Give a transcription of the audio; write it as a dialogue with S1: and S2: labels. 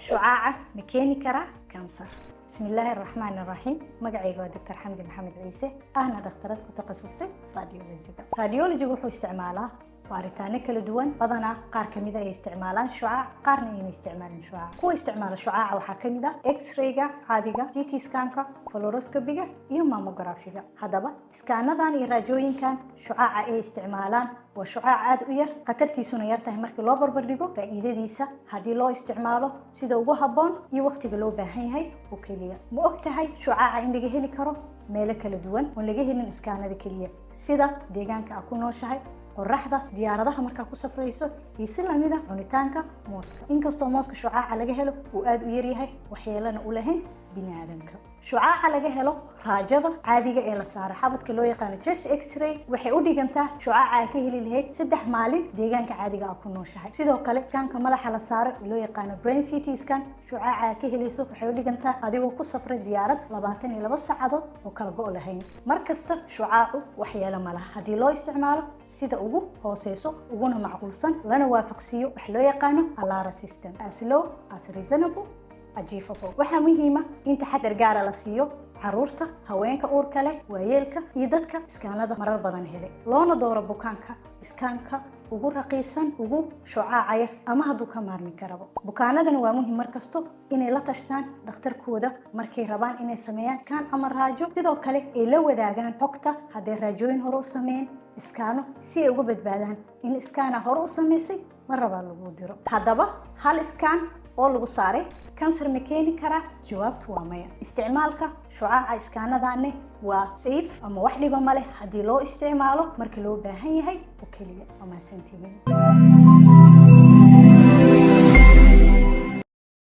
S1: شعاعة مكيني كرا كانسر. بسم الله الرحمن الرحيم. مقعيق دكتور حمدي محمد عيسى. أنا دكتورة تخصصي راديولوجي وحو استعمالها وارتاني كلا دوان بدنا قار كميدا يستعمالان شعاع قارنا يستعمالان شعاع كو استعمال شعاع waxaa kamida x-ray-ga caadiga CT scan-ka fluoroscopy-ga iyo mammography-ga hadaba iskaanadan iyo raajooyinkan shucaaca ay isticmaalaan waa shucaac aad u yar qatartiisuna yar tahay markii loo barbar dhigo faa'iidadiisa hadii loo isticmaalo sida ugu habboon iyo waqtiga loo baahan yahay oo kaliya ma og tahay shucaaca in laga heli karo meelo kala duwan oo laga helin iskaanada kaliya sida deegaanka aad ku nooshahay qorraxda diyaaradaha marka ku safrayso iyo si lamida cunitaanka mooska inkastoo mooska shucaaca laga helo uu aad u yar yahay waxyeelana u lahayn bini'aadamka shucaaca laga helo raajada caadiga ee la saaro xabadka loo yaqaan chest x-ray waxay u dhigantaa shucaaca ka heli lahayd 3 maalin deegaanka caadiga ah ku nooshahay sidoo kale iskaanka madaxa la saaro ee loo yaqaan brain CT scan shucaaca ka helayso waxay u dhigantaa adigoo ku safray diyaarad 22 saacadood oo kala go'o lahayn markasta shucaacu waxyeelo ma laha hadii loo isticmaalo sida ugu hooseyso uguna macquulsan lana waafaqsiyo wax loo yaqaan alarm system as low as reasonable ajiifado waxa muhiim ah in taxadar gaar ah la siiyo caruurta haweenka uurka leh waayeelka iyo dadka iskaanada marar badan helay loona dooro bukaanka iskaanka ugu raqiisan ugu shucaaca ama haduu ka maarmi karabo bukaanadana waa muhiim markasto inay la tashtaan dhakhtarkooda markay rabaan inay sameeyaan iskaan ama raajo sidoo kale ay la wadaagaan xogta haday raajooyin hore u sameeyeen iskaano si ay uga badbaadaan in iskaana hore u sameysay maraba lagu diro hadaba hal iskaan oo lagu saaray kansar ma keeni kara jawaabtu waa maya isticmaalka shucaaca iskaanadaane waa safe ama wax dhiba ma leh hadii loo isticmaalo marka loo baahan yahay oo kaliya ama santimin